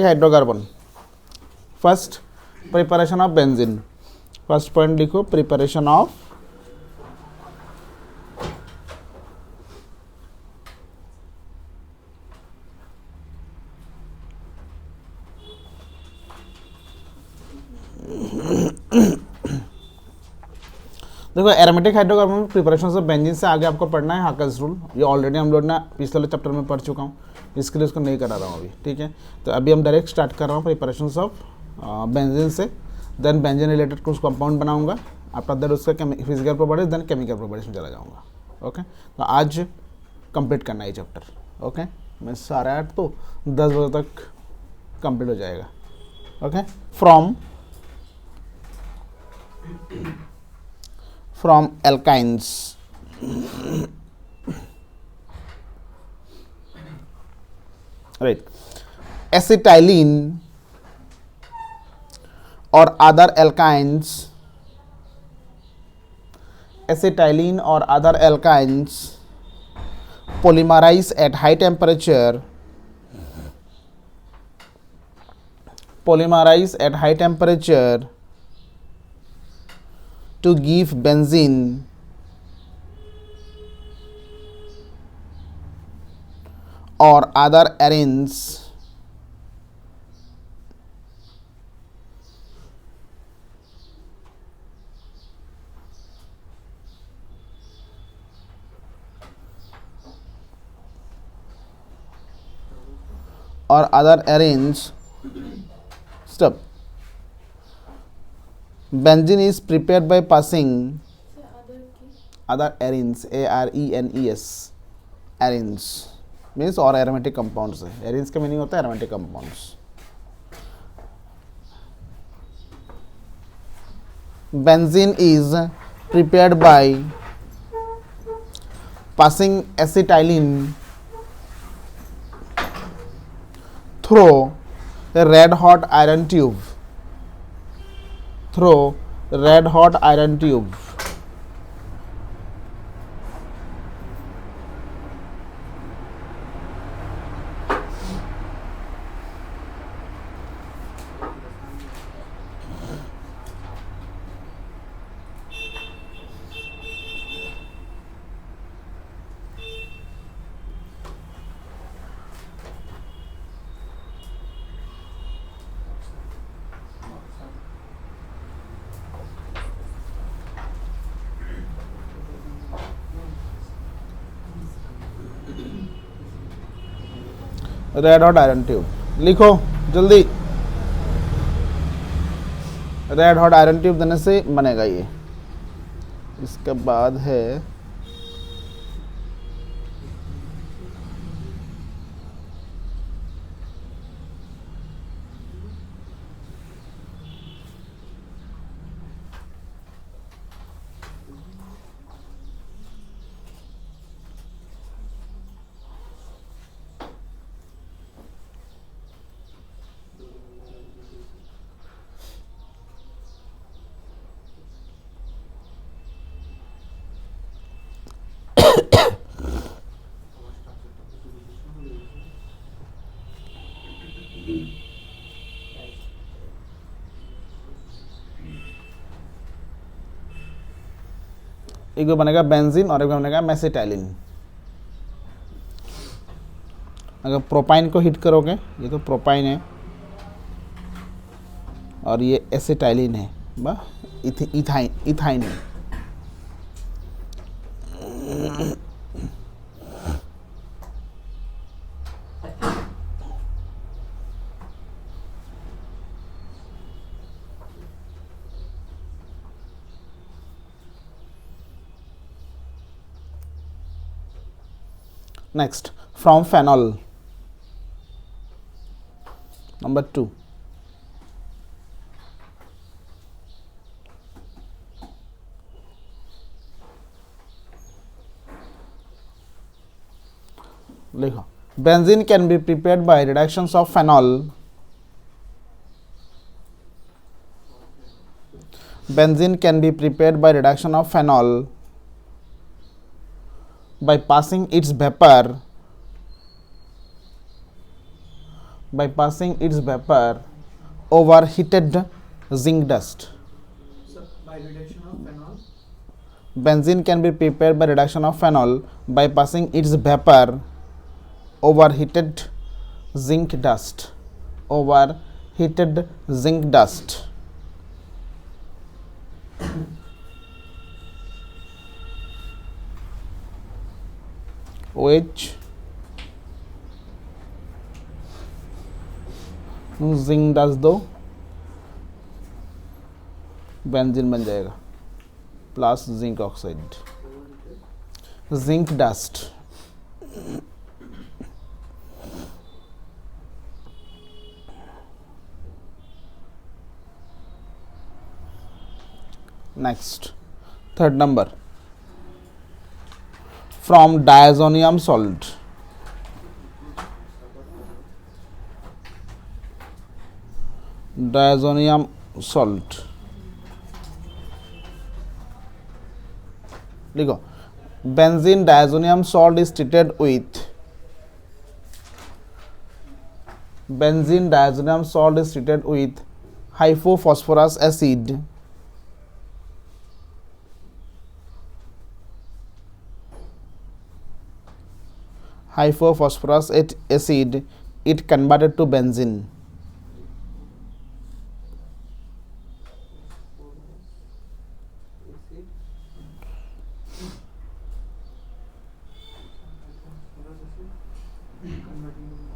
Hydrocarbon. First preparation of benzene, first point लिखो preparation of देखो aromatic hydrocarbon में preparation of benzene से आगे आपको पढ़ना है हाकर्स रूल। ये ऑलरेडी हम लोग ना पिछले चैप्टर में पढ़ चुका हूँ, इसके लिए उसको नहीं करा रहा हूँ अभी, ठीक है। तो अभी हम डायरेक्ट स्टार्ट कर रहा हूँ प्रिपरेशन ऑफ बेंजीन से, देन बेंजीन रिलेटेड कुछ कंपाउंड बनाऊंगा, आफ्टर दैट उसका physical properties, then chemical properties में चला जाऊँगा। ओके, तो आज कंप्लीट करना है चैप्टर। ओके, मैं 8:30 तो 10 बजे तक कंप्लीट हो जाएगा। Okay, from alkynes, right, acetylene or other alkynes, acetylene or other alkynes polymerize at high temperature, polymerize at high temperature to give benzene or other arenes or other arenes. Stop. Benzene is prepared by passing other arenes, arenes, arenes means और aromatic compounds है। arenes का meaning होता है aromatic compounds। Benzene is prepared by passing acetylene through a red hot iron tube, through red hot iron tube, red hot iron tube लिखो जल्दी। Red hot iron tube देने से बनेगा ये। इसके बाद है एक बनेगा बेंजीन और एक बनेगा मेसेटाइलिन। अगर प्रोपाइन को हिट करोगे, ये तो प्रोपाइन है और ये एसिटाइलिन है, इथाइन है। Next, from phenol, number 2. लिखो benzene can be prepared by reductions of phenol. Benzene can be prepared by reduction of phenol by passing its vapor by passing its vapor over heated zinc dust. So by reduction of phenol. Benzene can be prepared by reduction of phenol by passing its vapor over heated zinc dust. Over heated zinc dust. OH zinc dust दो, benzene बन जाएगा plus zinc oxide, zinc dust. Next, third number, from diazonium salt. Diazonium salt. लिखो, benzene diazonium salt is treated with, benzene diazonium salt is treated with hypophosphorus acid. Hypophosphorus acid, it converted to benzene.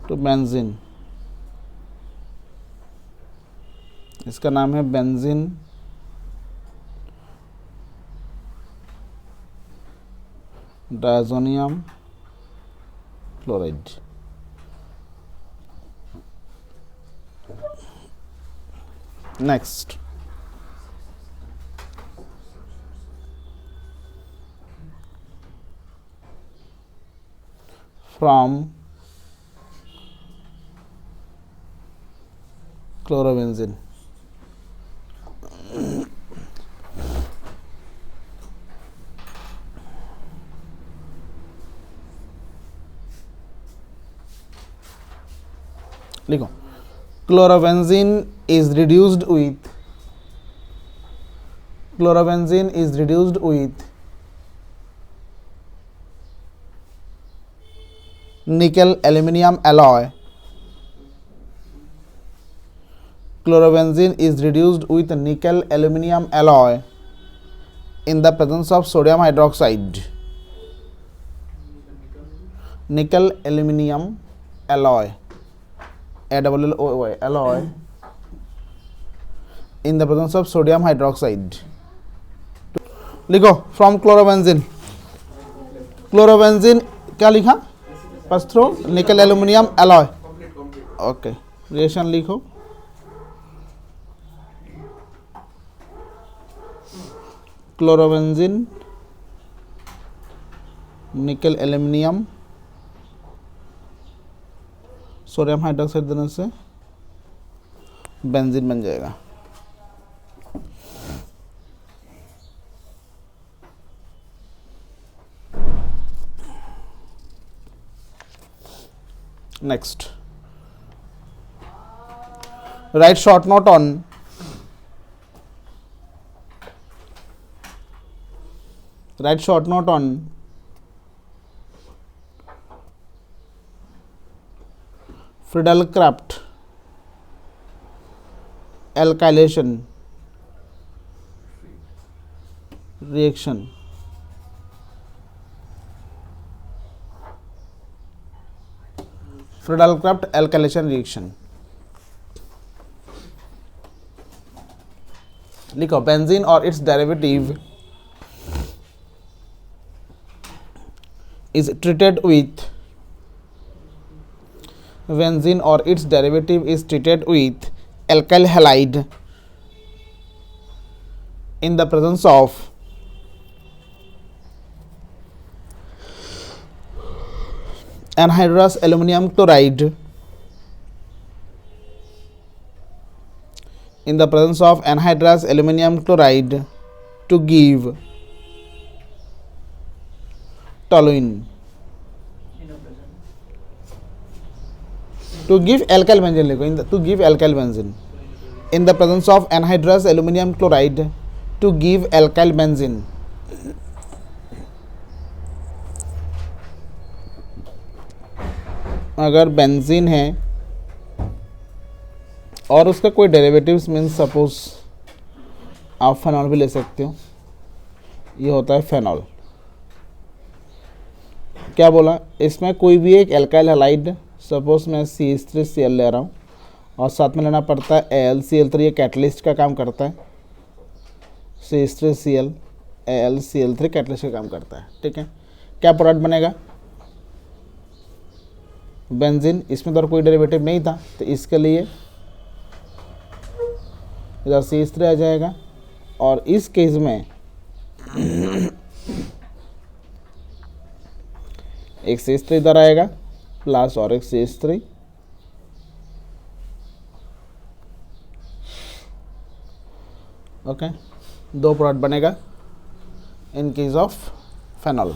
तो benzene, इसका नाम है benzene diazonium chloride. Next, from chlorobenzene. लिखो, chlorobenzene is reduced with, chlorobenzene is reduced with nickel aluminum alloy. Chlorobenzene is reduced with nickel aluminum alloy in the presence of sodium hydroxide. Nickel aluminum alloy, ALLOY, alloy, in the presence of sodium hydroxide. लिखो, from chlorobenzene. Chlorobenzene क्या लिखा? Pass through निकल aluminium alloy. Okay, reaction लिखो. Chlorobenzene निकल aluminium sodium hydroxide देने से benzene बन जाएगा. Next, write short note on Friedel-Crafts alkylation reaction. Friedel-Crafts alkylation reaction. लिखो, benzene or its derivative is treated with, benzene or its derivative is treated with alkyl halide in the presence of anhydrous aluminum chloride, in the presence of anhydrous aluminum chloride to give toluene. To give alkyl benzene लिखो, to give alkyl benzene in the presence of anhydrous aluminum chloride to give alkyl benzene. अगर benzene है और उसका कोई derivatives means suppose आप phenol भी ले सकते हो, ये होता है फेनॉल। क्या बोला, इसमें कोई भी एक एल्काइल हैलाइड, सपोज मैं CH3Cl ले रहा हूँ और साथ में लेना पड़ता है AlCl3, ये कैटलिस्ट का काम करता है। CH3Cl AlCl3 कैटलिस्ट का काम करता है, ठीक है। क्या प्रोडक्ट बनेगा, बेंजीन। इसमें तो और कोई डेरिवेटिव नहीं था, तो इसके लिए इधर CH3 आ जाएगा, और इस केस में एक CH3 इधर आएगा प्लस और एक CH3, ओके, दो प्रोडक्ट बनेगा इन केस ऑफ फेनॉल।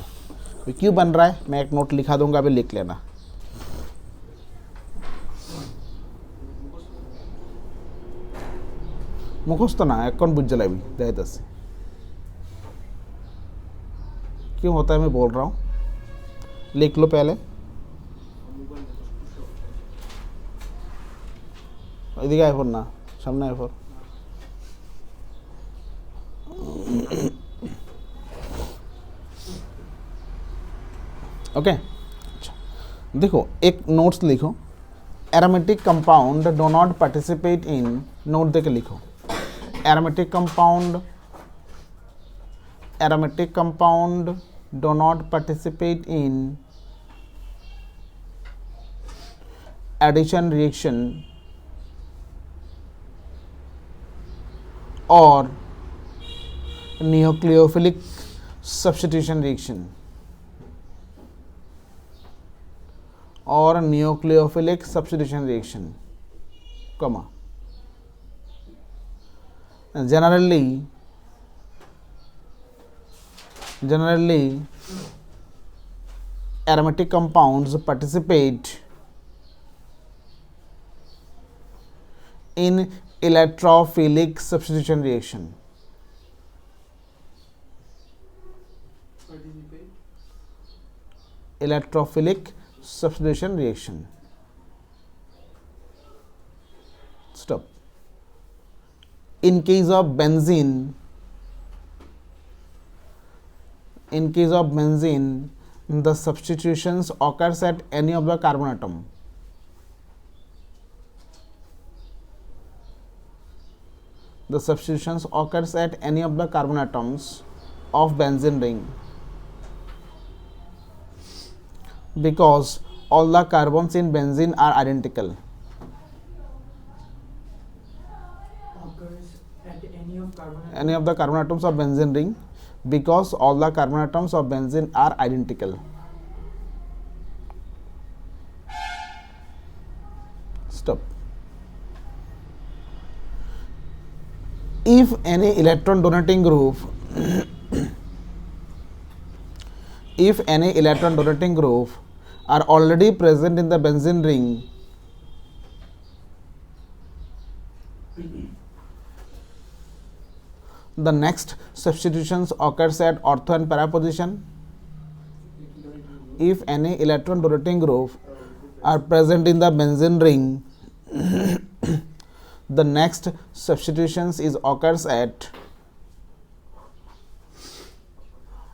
क्यों बन रहा है मैं एक नोट लिखा दूंगा, अभी लिख लेना। मुखोस्त ना कौन बुझ जला भी दे से क्यों होता है, मैं बोल रहा हूँ, लिख लो पहले। इधर आए फोन ना सामने आए फोन, ओके। अच्छा देखो, एक नोट्स लिखो, aromatic compound do not participate in, note देके लिखो, aromatic compound do not participate in addition reaction और न्यूक्लियोफिलिक सब्स्टिट्यूशन रिएक्शन, और nucleophilic substitution reaction, comma generally aromatic compounds participate in electrophilic substitution reaction. Electrophilic substitution reaction. Stop. In case of benzene, the substitutions occurs at any of the carbon atom. The substitutions occurs at any of the carbon atoms of benzene ring, because all the carbons in benzene are identical. Occurs at any of the carbon atoms of benzene ring, because all the carbon atoms of benzene are identical. Stop. If any electron donating group are already present in the benzene ring, the next substitutions occurs at ortho and para position. If any electron donating group are present in the benzene ring, the next substitutions is occurs at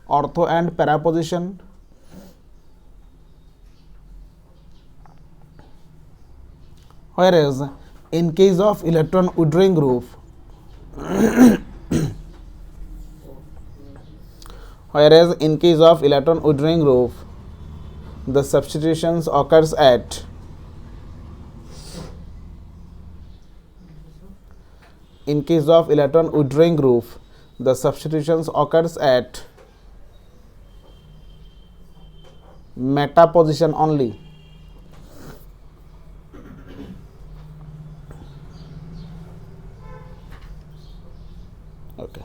ortho and para position. Whereas in case of electron withdrawing group, the substitutions occurs at meta position only. Okay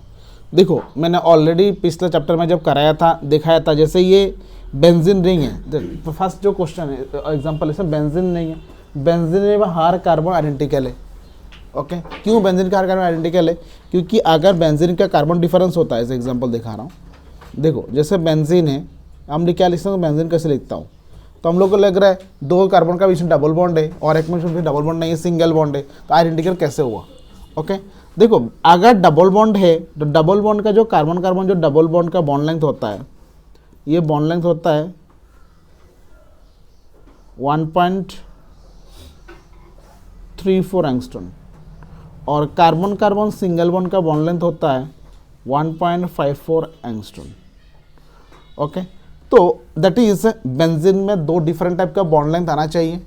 देखो, मैंने already पिछले chapter में जब कराया था दिखाया था, जैसे ये बेंजीन रिंग है, फर्स्ट जो क्वेश्चन है एग्जांपल, इसमें बेंजीन रिंग है, बेंजीन में हर कार्बन आइडेंटिकल है। ओके, क्यों बेंजीन का हर कार्बन आइडेंटिकल है? क्योंकि अगर बेंजीन का कार्बन डिफरेंस होता है, जैसे एग्जांपल दिखा रहा हूँ, देखो जैसे बेंजीन है, हम क्या लिखते हैं, बेंजीन कैसे लिखता हूँ, तो हम लोग को लग रहा है 2 कार्बन का बीच में डबल बॉन्ड है और एक में डबल बॉन्ड नहीं है, सिंगल बॉन्ड है, तो आइडेंटिकल कैसे हुआ? ओके, देखो अगर डबल बॉन्ड है तो डबल बॉन्ड का जो कार्बन कार्बन जो डबल बॉन्ड का बॉन्ड लेंथ होता है, ये बॉन्ड लेंथ होता है 1.34 एंगस्ट्रॉन और कार्बन कार्बन सिंगल बॉन्ड का बॉन्ड लेंथ होता है 1.54 एंगस्ट्रॉन। ओके, तो दैट इज बेंजीन में 2 डिफरेंट टाइप का बॉन्ड लेंथ आना चाहिए,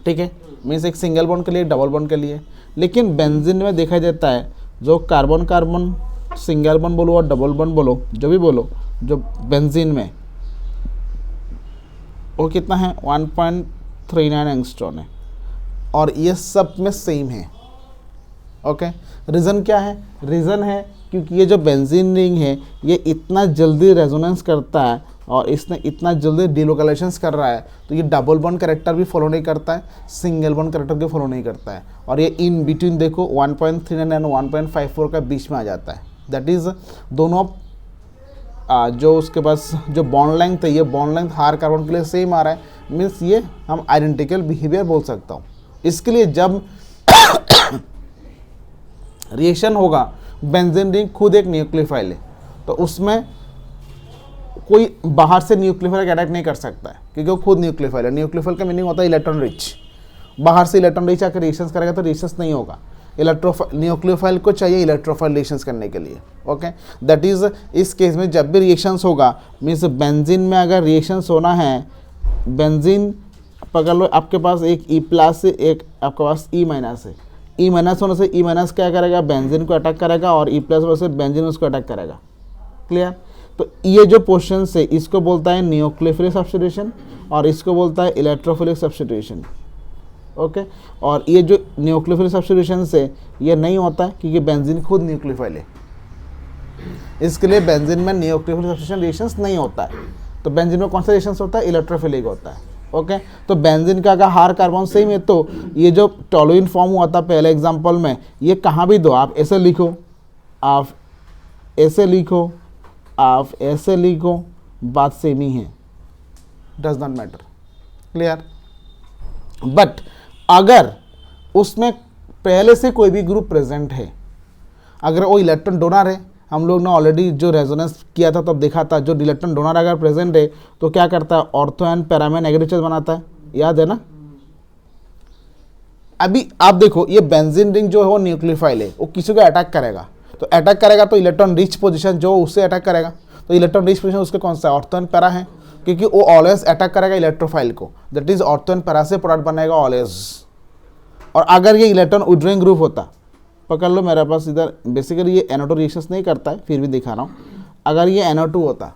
ठीक है, मीन्स एक सिंगल बॉन्ड के लिए, डबल बॉन्ड के लिए। लेकिन बेंजीन में देखा जाता है जो कार्बन कार्बन सिंगल बॉन्ड बोलो और डबल बॉन्ड बोलो, जो भी बोलो, जो बेंजीन में वो कितना है 1.39 एंगस्ट्रॉन है और ये सब में सेम है। ओके, रीज़न क्या है? रीज़न है क्योंकि ये जो बेंजीन रिंग है ये इतना जल्दी रेजोनेंस करता है और इसने इतना जल्दी डिलोकलाइजेशंस कर रहा है, तो ये डबल बॉन्ड कैरेक्टर भी फॉलो नहीं करता है, सिंगल बॉन्ड कैरेक्टर भी फॉलो नहीं करता है, और ये इन बिटवीन देखो 1.39 एंड 1.54 का बीच में आ जाता है। दैट इज़ दोनों जो उसके पास जो बॉन्ड लेंथ है, ये बॉन्ड लेंथ हर कार्बन के लिए सेम आ रहा है, मीन्स ये हम आइडेंटिकल बिहेवियर बोल सकता हूँ। इसके लिए जब रिएक्शन होगा, बेंजीन रिंग खुद एक न्यूक्लियोफाइल है, तो उसमें कोई बाहर से न्यूक्लियोफाइल अटैक नहीं कर सकता है क्योंकि वो खुद न्यूक्लियोफाइल है। न्यूक्लियोफाइल का मीनिंग होता है इलेक्ट्रॉन रिच, बाहर से इलेक्ट्रॉन रिच आकर रिएक्शंस करेगा तो रिएक्शंस नहीं होगा। न्यूक्लियोफाइल को चाहिए इलेक्ट्रोफाइल रिएक्शंस करने के लिए। ओके, दैट इज इस केस में जब भी रिएक्शंस होगा, मीन्स बेंजीन में अगर रिएक्शंस होना है, बेंजीन पकड़ लो, आपके पास एक ई प्लस से एक आपके पास ई माइनस है, ई माइनस होने से ई माइनस क्या करेगा, बेंजीन को अटैक करेगा और ई प्लस होने से बेंजीन उसको अटैक करेगा। क्लियर? तो ये जो पोर्शन से इसको बोलता है न्यूक्लियोफिलिक सब्स्टिट्यूशन और इसको बोलता है इलेक्ट्रोफिलिक सब्स्टिट्यूशन। ओके, और ये जो न्यूक्लियोफिलिक सब्स्टिट्यूशन से ये नहीं होता है क्योंकि बेंजीन खुद न्यूक्लियोफाइल है, इसके लिए बेंजीन में न्यूक्लियोफिलिक सब्स्टिट्यूशन रिएक्शंस नहीं होता है। तो बेंजीन में कौन सा रिएक्शंस होता है? इलेक्ट्रोफिलिक होता है। ओके, तो बेंजीन का अगर हर कार्बन सेम है तो ये जो टोलुइन फॉर्म हुआ था पहले एग्जांपल में, ये कहाँ भी दो, आप ऐसे लिखो, आप ऐसे लिखो, आप ऐसे लिखो, बात सेम ही है, does not matter. Clear? But अगर उसमें पहले से कोई भी ग्रुप प्रेजेंट है, अगर वो इलेक्ट्रॉन डोनर है, हम लोग ने ऑलरेडी जो रेजोनेंस किया था तब देखा था, जो इलेक्ट्रॉन डोनर अगर प्रेजेंट है तो क्या करता है, ऑर्थो एंड पैरा में नेगेटिव चार्ज बनाता है, याद है ना? अभी आप देखो ये बेंजीन रिंग जो है वो न्यूक्लियोफाइल है, वो किसी को अटैक करेगा, तो अटैक करेगा तो इलेक्ट्रॉन रिच पोजीशन जो उससे अटैक करेगा, तो इलेक्ट्रॉन रिच पोजीशन उसके कौन सा है, ऑर्थो एंड पैरा है, क्योंकि वो ऑलवेज अटैक करेगा इलेक्ट्रोफाइल को, that is ortho and para से प्रोडक्ट बनेगा ऑलवेज। और अगर ये इलेक्ट्रॉन विड्रॉइंग ग्रुप होता, पकड़ लो मेरे पास इधर, बेसिकली ये NO2 रिएक्शंस नहीं करता है, फिर भी दिखा रहा हूँ, अगर ये NO2 होता,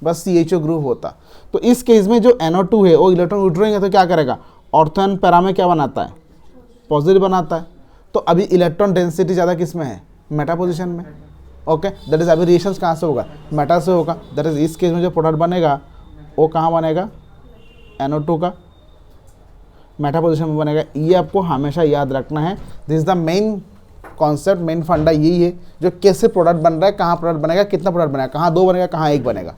बस CHO ग्रुप होता, तो इस केस में जो NO2 है वो इलेक्ट्रॉन विड्रॉइंग है तो क्या करेगा, ऑर्थो एंड पैरा में क्या बनाता है, पॉजिटिव बनाता है। तो अभी इलेक्ट्रॉन डेंसिटी ज़्यादा किस में है, मेटा पोजिशन में। ओके, दैट इज अभी रिएक्शंस कहाँ से होगा, मेटा से होगा, दैट इज इस केस में जो प्रोडक्ट बनेगा वो कहाँ बनेगा, NO2 का मेटा पोजिशन में बनेगा। ये आपको हमेशा याद रखना है, this is the main concept, main फंडा यही है, जो कैसे प्रोडक्ट बन रहा है, कहाँ प्रोडक्ट बनेगा, कितना प्रोडक्ट बनेगा, कहाँ 2 बनेगा, कहाँ 1 बनेगा।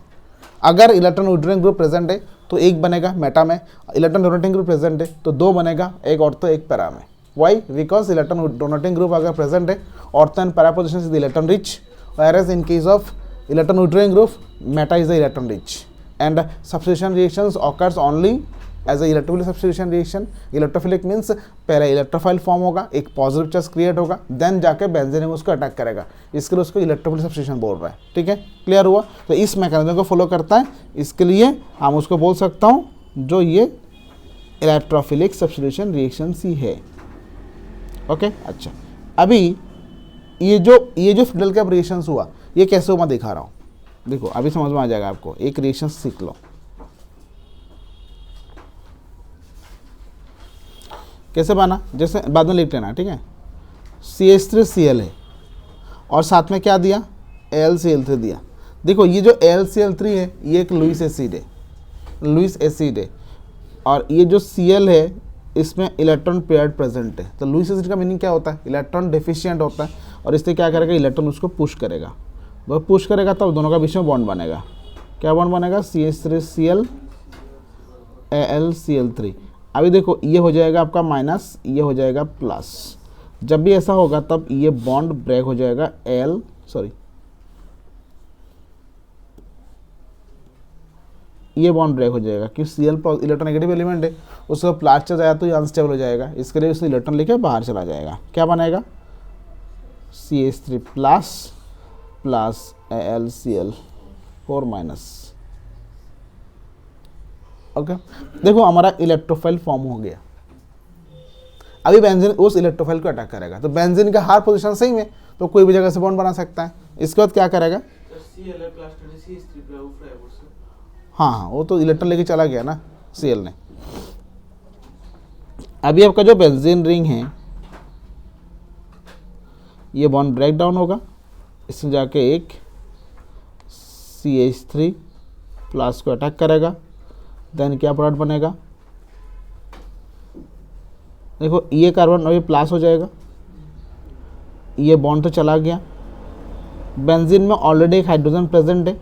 अगर इलेक्ट्रॉन विड्रॉइंग ग्रुप प्रेजेंट है तो 1 बनेगा मेटा में, इलेक्ट्रॉन डोनेटिंग ग्रुप प्रेजेंट है तो 2 बनेगा, 1 ऑर्थो 1 पैरा में। Why? Because electron donating group अगर प्रेजेंट है, ortho and para position is the electron rich, whereas in case of electron withdrawing group, meta is the electron rich, and substitution reactions occurs only as a electrophilic substitution reaction. Electrophilic means पहले electrophile form होगा, एक positive charge create होगा, then जाके benzene उसको attack करेगा, इसके लिए उसको इलेक्ट्रोफिलिक सब्स्टिट्यूशन बोल रहा है। ठीक है, क्लियर हुआ? तो इस मैकेनिज्म को फॉलो करता है, इसके लिए हम उसको बोल सकता हूँ जो ये इलेक्ट्रोफिलिक सब्स्टिट्यूशन रिएक्शन ही है। ओके, अच्छा, अभी ये जो फिडल कैप रिएक्शंस हुआ, ये कैसे हुआ मैं दिखा रहा हूँ, देखो अभी समझ में आ जाएगा आपको। एक रिएक्शन सीख लो, कैसे बना, जैसे बाद में लिख लेना, ठीक है। CH3Cl है और साथ में क्या दिया, AlCl3 दिया। देखो ये जो AlCl3 है ये एक लुईस एसिड है, लुईस एसिड है। और ये जो Cl है इसमें इलेक्ट्रॉन पेयर्ड प्रेजेंट है। तो लुईस एसिड का मीनिंग क्या होता है, इलेक्ट्रॉन डेफिशिएंट होता है, और इससे क्या करेगा, इलेक्ट्रॉन उसको पुश करेगा। वह पुश करेगा तब दोनों का बीच में बॉन्ड बनेगा। क्या बॉन्ड बनेगा, CH3Cl AlCl3। अभी देखो ये हो जाएगा आपका माइनस, ये हो जाएगा प्लस। जब भी ऐसा होगा तब ये बॉन्ड ब्रेक हो जाएगा, ये बॉन्ड ब्रेक हो जाएगा क्योंकि Cl इलेक्ट्रोनेगेटिव एलिमेंट है, उसको प्लस चला जाए तो ये अनस्टेबल हो जाएगा, इसके लिए उसने इलेक्ट्रॉन लेके बाहर चला जाएगा। क्या बनेगा, CH3 plus plus AlCl4 minus. Okay, देखो हमारा इलेक्ट्रोफाइल फॉर्म हो गया। अभी बेंजीन उस इलेक्ट्रोफाइल को अटैक करेगा, तो बेंजीन का हर पोजीशन सेम है तो कोई भी जगह से बॉन्ड बना सकता है। इसके बाद क्या करेगा, हाँ वो तो इलेक्ट्रॉन लेके चला गया ना Cl ने। अभी आपका जो बेंजीन रिंग है ये बॉन्ड ब्रेक डाउन होगा, इसमें जाके एक CH3 प्लस को अटैक करेगा, देन क्या प्रोडक्ट बनेगा, देखो ये कार्बन अभी प्लस हो जाएगा, ये बॉन्ड तो चला गया। बेंजीन में ऑलरेडी एक हाइड्रोजन प्रेजेंट है।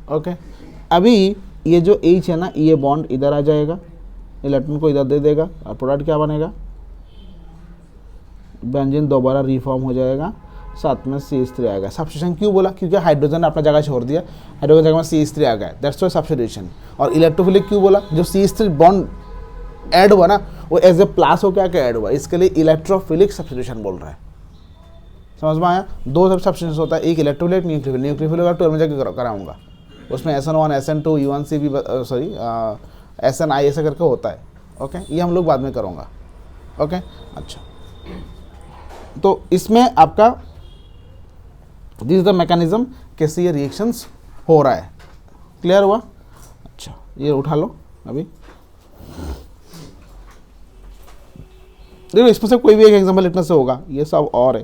ओके, अभी ये जो H है ना, ये बॉन्ड इधर आ जाएगा, इलेक्ट्रॉन को इधर दे देगा, और प्रोडक्ट क्या बनेगा, बेंजीन दोबारा रिफॉर्म हो जाएगा, साथ में CH3 आएगा। सब्स्टिट्यूशन क्यों बोला, क्योंकि हाइड्रोजन ने अपना जगह छोड़ दिया, हाइड्रोजन जगह में CH3 आ गया, दैट्स व्हाई सब्स्टिट्यूशन। और इलेक्ट्रोफिलिक क्यों बोला, जो CH3 बॉन्ड ऐड हुआ ना वो एज ए प्लस हो क्या ऐड हुआ, इसके लिए इलेक्ट्रोफिलिक सब्स्टिट्यूशन बोल रहा है। समझ में आया, दो सब्स्टिट्यूशन होता है, एक इलेक्ट्रोफिलिक, न्यूक्लियोफिलिक। न्यूक्लियोफिलिक और 12 में जाकर कराऊंगा, उसमें SN1 SN2 U1C sorry SNI ऐसा करके होता है। ओके, ये हम लोग बाद में करूँगा। ओके, अच्छा, तो इसमें आपका दिस इज द मैकेनिज्म कैसे ये रिएक्शंस हो रहा है। क्लियर हुआ, अच्छा ये उठा लो। अभी देखो इसमें से कोई भी एक एग्जाम्पल लिखने से होगा, ये सब और है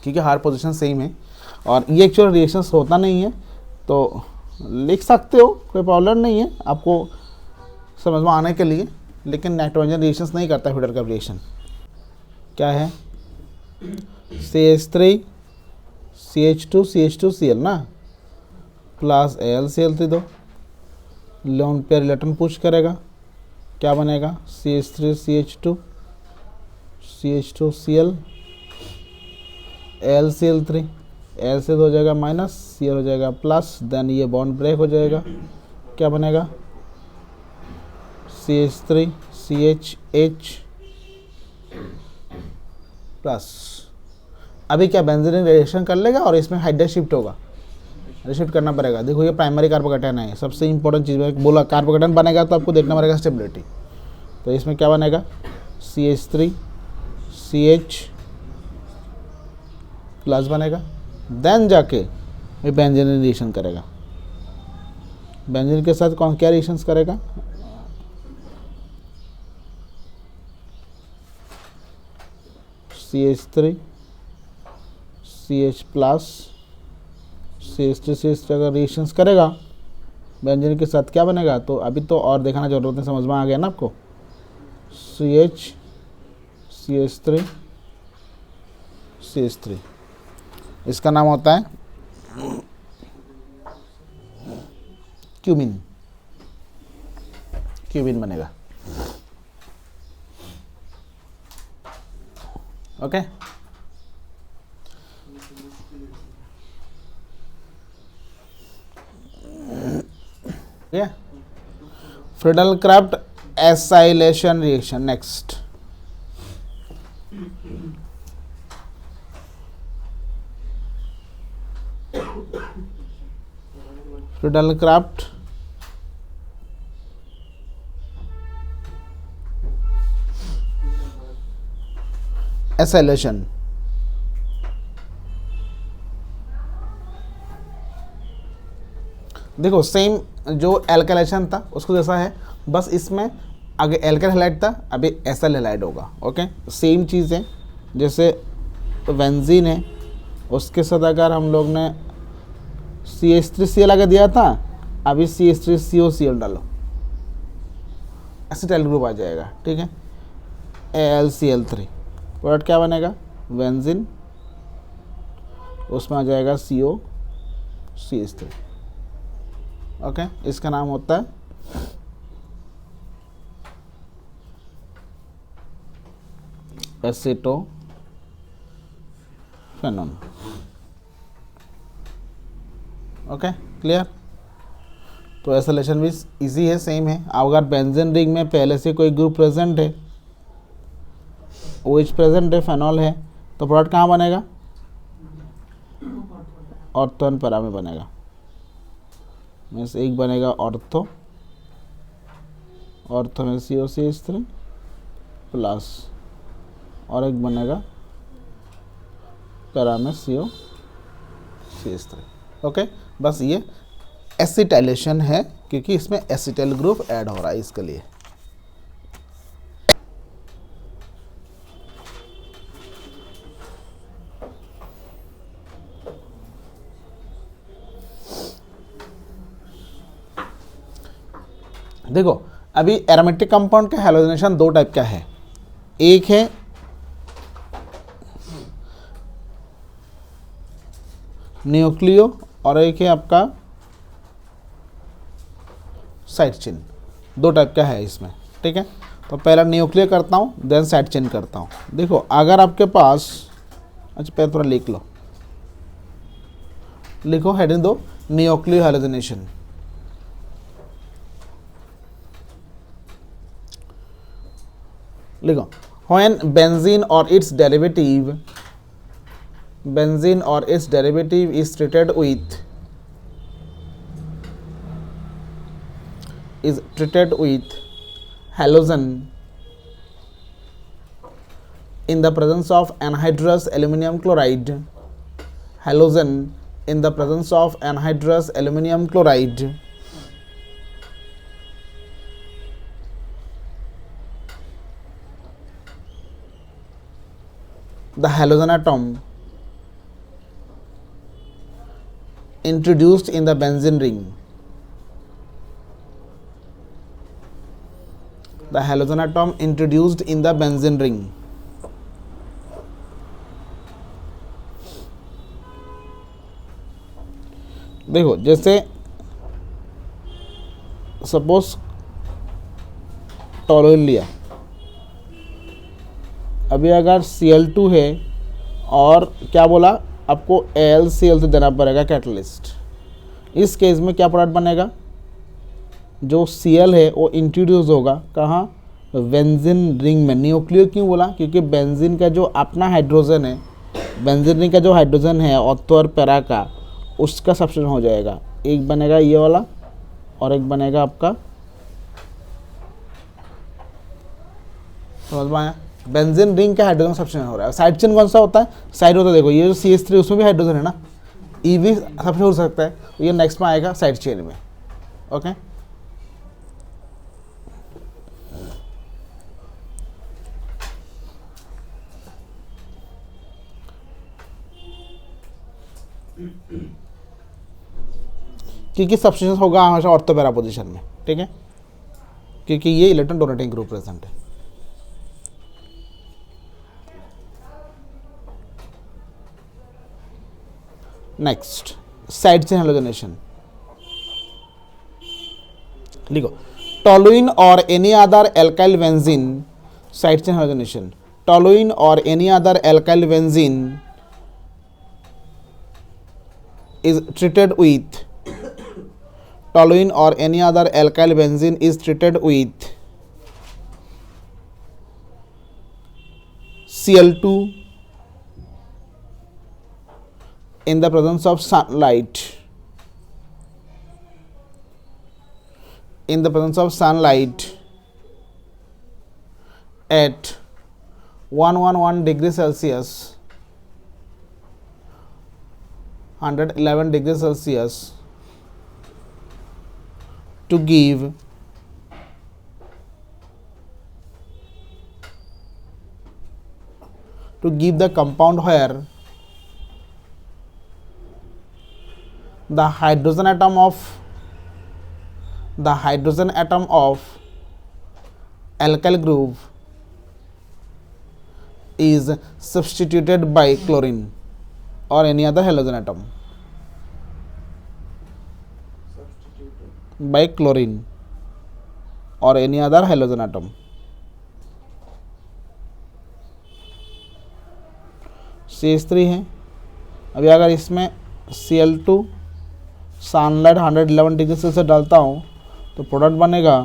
क्योंकि हर पोजीशन सेम है और ये एक्चुअल रिएक्शंस होता नहीं है, तो लिख सकते हो, कोई प्रॉब्लम नहीं है आपको समझ में आने के लिए। लेकिन नाइट्रोजन रिएक्शंस नहीं करता फिल्टर का रिएक्शन। क्या है, CH3 CH2 CH2 Cl ना प्लस AlCl3 दो, लोन पेयर इलेक्ट्रॉन पुश करेगा, क्या बनेगा, CH3 CH2 CH2 Cl AlCl3, Al हो जाएगा माइनस, Cl हो जाएगा प्लस, देन ये बॉन्ड ब्रेक हो जाएगा, क्या बनेगा, CH3 CHH प्लस। अभी क्या बेंजीन रिएक्शन कर लेगा और इसमें हाइड्रेट शिफ्ट होगा, रिशिफ्ट करना पड़ेगा। देखो ये प्राइमरी कार्बोकेटायन है, सबसे इंपॉर्टेंट चीज़ है, बोला कार्बोकेटायन बनेगा तो आपको देखना पड़ेगा स्टेबिलिटी। तो इसमें क्या बनेगा, CH3 CH प्लस बनेगा, देन जाके ये बेंजीन रिएक्शन करेगा। बेंजीन के साथ कौन क्या रिएक्शंस करेगा, CH3 CH plus CH3 CH3 अगर रिएक्शंस करेगा बेंजीन के साथ क्या बनेगा, तो अभी तो और देखना जरूरत नहीं, समझ में आ गया ना आपको। CH CH3 CH3 इसका नाम होता है क्यूमिन, क्यूमिन बनेगा। Okay, Friedel-Crafts acylation reaction. Next, Friedel-Crafts acylation. देखो सेम जो एल्काइलेशन था उसको जैसा है, बस इसमें आगे एल्काइल हैलाइड था, अभी एसाइल हैलाइड होगा। ओके, सेम चीज़ है, जैसे बेंजीन है उसके साथ अगर हम लोग ने CH3Cl आगे दिया था अभी CH3COCl डालो, एसिटाइल ग्रुप आ जाएगा, ठीक है। AlCl3 प्रोडक्ट क्या बनेगा, बेंजीन, उसमें आ जाएगा COCH3। ओके, इसका नाम होता है एसिटोफेनोन। Okay, clear. तो एसोलेशन भी इजी है, सेम है। अगर बेंजीन रिंग में पहले से कोई ग्रुप प्रेजेंट है, OH प्रेजेंट है, फेनॉल है, तो प्रोडक्ट कहाँ बनेगा, ऑर्थो एंड पैरा में बनेगा। मीन्स एक बनेगा ऑर्थो में COCH3 प्लस, और एक बनेगा पैरा में COCH3। ओके, बस ये एसिटाइलेशन है क्योंकि इसमें एसिटाइल ग्रुप ऐड हो रहा है, इसके लिए। देखो, अभी एरोमेटिक कंपाउंड का हैलोजनेशन दो टाइप का है, एक है न्यूक्लियो और एक है आपका साइड चेन। दो टाइप का है इसमें, ठीक है। तो पहला न्यूक्लियो करता हूँ, देन साइड चेन करता हूँ। देखो, अगर आपके पास, अच्छा पहले थोड़ा लिख लो, लिखो हेडिंग दो, न्यूक्लियो हैलोजनेशन। लिखो, when benzene or its derivative is treated with halogen in the presence of anhydrous aluminum chloride, halogen in the presence of anhydrous aluminum chloride, the halogen atom introduced in the benzene ring, the halogen atom introduced in the benzene ring देखो, जैसे suppose टॉलोइन लिया, अभी अगर Cl2 है और क्या बोला आपको, AlCl से देना पड़ेगा कैटलिस्ट। इस केस में क्या प्रोडक्ट बनेगा, जो Cl है वो इंट्रोड्यूस होगा कहाँ, बेंजीन रिंग में। न्यूक्लियो क्यों बोला, क्योंकि बेंजीन का जो अपना हाइड्रोजन है, बेंजीन रिंग का जो हाइड्रोजन है ऑर्थो और पैरा का, उसका सब्स्टिट्यूशन हो जाएगा। एक बनेगा ये वाला और एक बनेगा आपका, समझ में आया, बेंजीन रिंग का हाइड्रोजन सब्स्टिट्यूशन हो रहा है। साइड चेन कौन सा होता है, साइड होता है, देखो ये जो CH3 उसमें भी हाइड्रोजन है ना, ई भी सब्स्टिट्यूट हो सकता है, ये नेक्स्ट में आएगा साइड चेन में। ओके, क्योंकि सब्स्टिट्यूशन होगा हमेशा ऑर्थो पैरा पोजीशन में, ठीक है, क्योंकि ये इलेक्ट्रॉन डोनेटिंग ग्रुप प्रेजेंट है। Next, side chain halogenation. लिखो, टॉलुइन और any other alkyl benzene, side chain halogenation. Toluene और any other alkyl benzene is treated with, toluene or any other alkyl benzene is treated with Cl2 in the presence of sunlight, at 111 degrees Celsius, 111 degrees Celsius, to give the compound where the hydrogen atom of the hydrogen atom of alkyl group is substituted by chlorine or any other halogen atom. By chlorine or any other halogen atom. CH3 है. अभी अगर इसमें Cl2 sunlight 111 degree Celsius डालता हूँ तो product बनेगा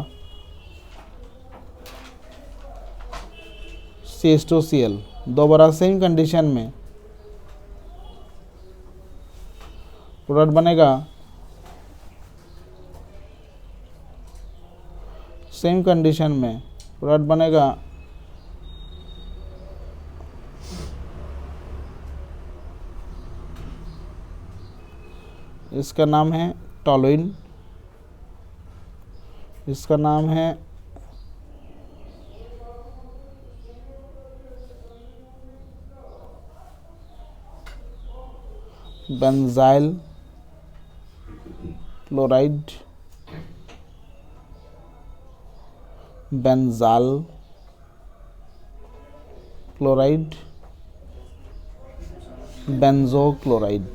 CH2Cl. दोबारा same condition में प्रोडक्ट बनेगा सेम कंडीशन में प्रोडक्ट बनेगा इसका नाम है टॉलुइन. इसका नाम है benzyl chloride, benzal chloride, benzo chloride.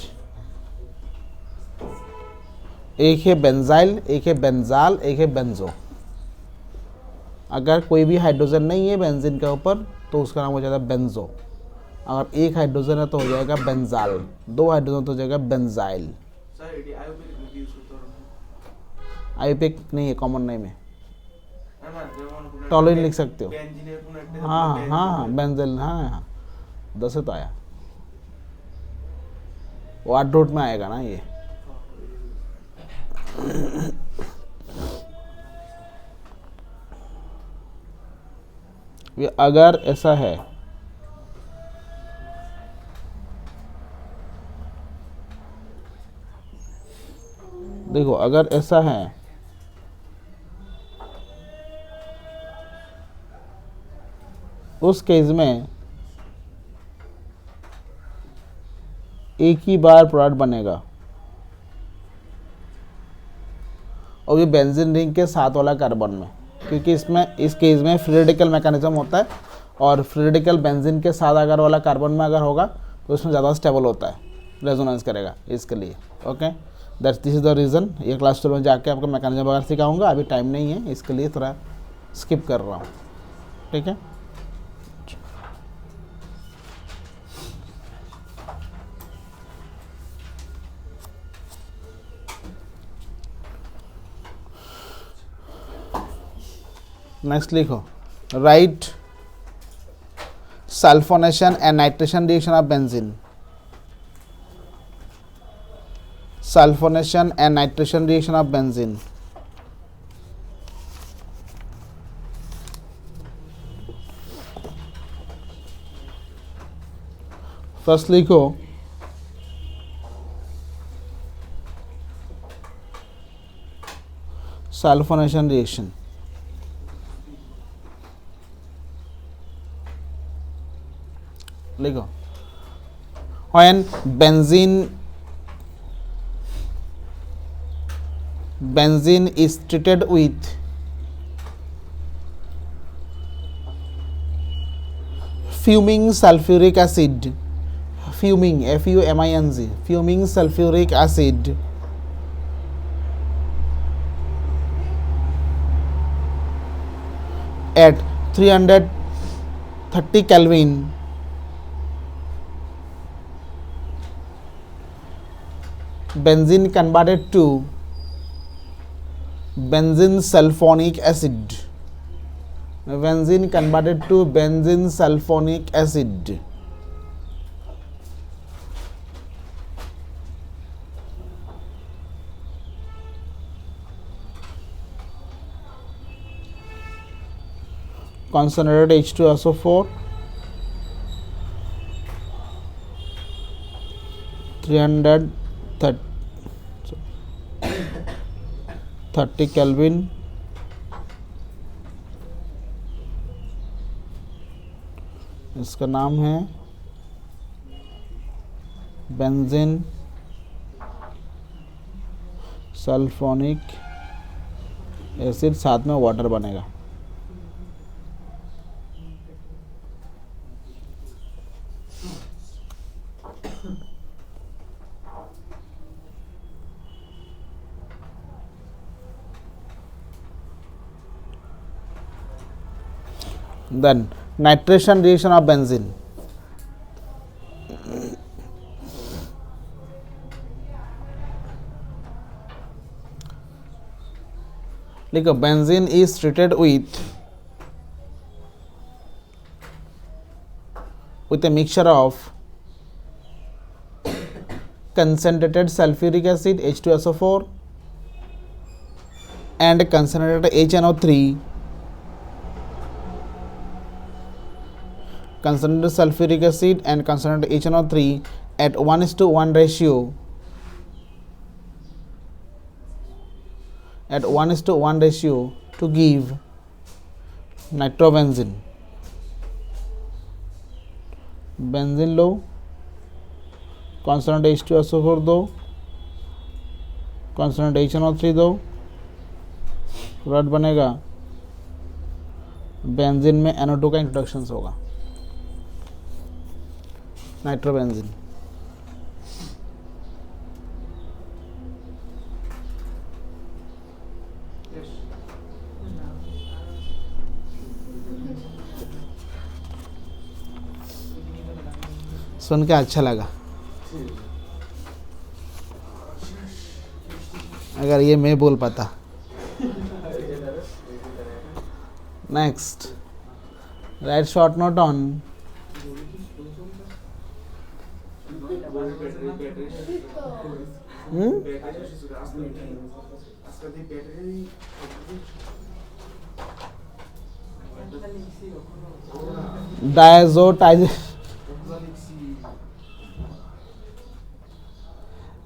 एक है बेंजाइल, एक है बेंजाल, एक है बेंजो. अगर कोई भी हाइड्रोजन नहीं है बेंजीन के ऊपर तो उसका नाम हो जाएगा बेंजो. अगर एक हाइड्रोजन है तो हो जाएगा बेंजाल, दो हाइड्रोजन तो हो जाएगा बेंजाइल. आयुपिक नहीं है, कॉमन नेम है. टॉलुइन लिख सकते हो. हाँ हाँ हाँ बेंजेल. हाँ हाँ 10 से तो आया, वो 8 रूट में आएगा ना ये. अगर ऐसा है देखो, अगर ऐसा है उस केस में एक ही बार प्रोडक्ट बनेगा और ये बेंजीन रिंग के साथ वाला कार्बन में, क्योंकि इसमें इस केस में फ्री रेडिकल मैकेनिज्म होता है और फ्री रेडिकल बेंजीन के साथ अगर वाला कार्बन में अगर होगा तो उसमें ज़्यादा स्टेबल होता है, रेजोनेंस करेगा इसके लिए. Okay, that's this is the reason. ये क्लास 2 में जाके आपको मैकेनिज्म वगैरह सिखाऊंगा, अभी टाइम नहीं है इसके लिए थोड़ा स्किप कर रहा हूँ. ठीक है. नेक्स्ट लिखो, right sulphonation and nitration reaction of benzene. Sulfonation and nitration reaction of benzene. First लिखो sulfonation reaction. लिखो, when benzene is treated with fuming sulfuric acid, fuming F-U-M-I-N-G, fuming sulfuric acid at 330 Kelvin, benzene converted to benzene sulfonic acid. Benzene converted to benzene sulfonic acid. Concentrated H2SO4, 330 Kelvin, इसका नाम है benzene sulphonic acid साथ में water बनेगा। Then nitration reaction of benzene. लिखो benzene is treated with a mixture of concentrated sulfuric acid H2SO4 and concentrated HNO3, concentrated sulfuric acid and concentrated HNO3 at 1:1 ratio, at 1:1 ratio to give nitrobenzene. Benzene low, consonant H2SO4 दो, consonant HNO3 दो, product बनेगा। Benzene में NO2 का introduction होगा, nitrobenzene. सुन के अच्छा लगा। अगर ये मैं बोल पाता। Next, write short note on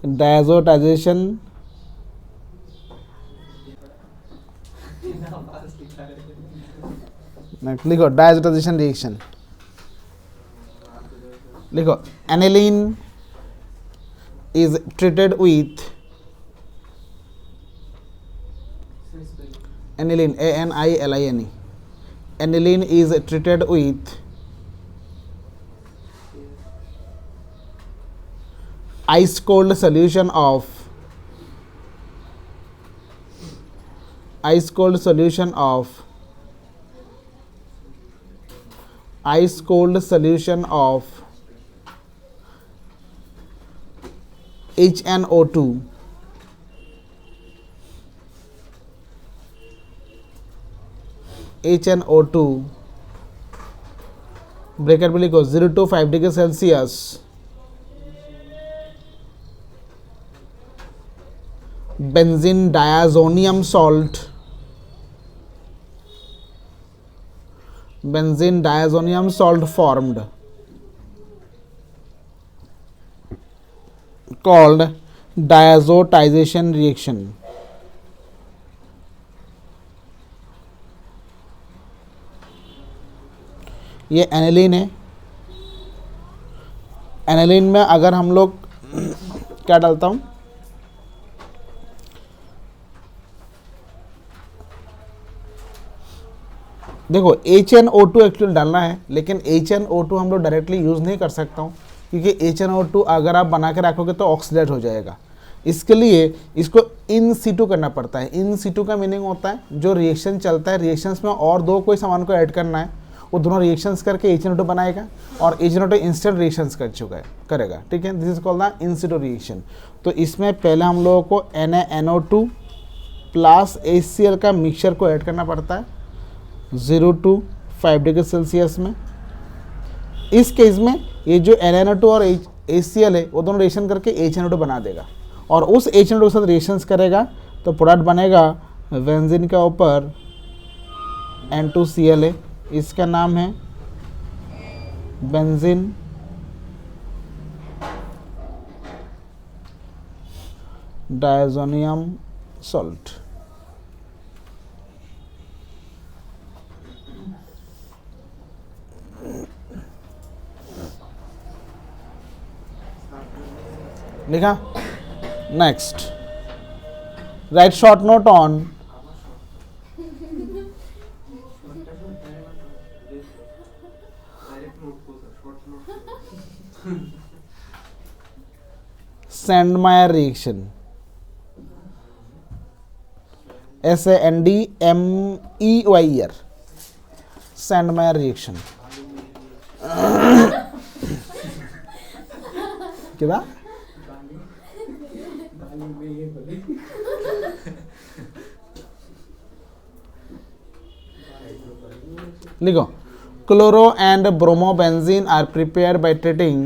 डायजोटाइजेशन लिखो, डायजोटाइजेशन रिएक्शन लिखो। Aniline is treated with aniline, ANILINE. Aniline is treated with ice cold solution of HNO2 bracket में लिखो 0 to 5 degree Celsius benzene diazonium salt formed called diazotization reaction. ये aniline है। Aniline में अगर हम लोग क्या डालता हूँ, देखो HNO2 एक्चुअली डालना है, लेकिन HNO2 हम लोग डायरेक्टली यूज़ नहीं कर सकता हूँ, क्योंकि HNO2 अगर आप बना के रखोगे तो ऑक्सीडेट हो जाएगा। इसके लिए इसको इन सीटू करना पड़ता है। इन सीटू का मीनिंग होता है जो रिएक्शन चलता है, रिएक्शंस में और दो कोई सामान को ऐड करना है, वो दोनों रिएक्शंस करके HNO2 बनाएगा और HNO2 इंस्टेंट रिएक्शंस करेगा। ठीक है, this is called the in situ reaction. तो इसमें पहले हम लोगों को NaNO2 प्लस HCl का मिक्सचर को ऐड करना पड़ता है 0 to 5 डिग्री सेल्सियस में। इस केस में ये जो NaNO2 और HCl है वो दोनों रिएक्शन करके HNO2 बना देगा और उस HNO2 के साथ रिएक्शंस करेगा तो प्रोडक्ट बनेगा। बेंजीन के ऊपर N2Cl है, इसका नाम है बेंजीन डायजोनियम सॉल्ट। लिखा। Next, write short note on Sandmeyer reaction. SANDMEYER. Sandmeyer reaction. क्या लिखो chloro and bromobenzene are prepared by treating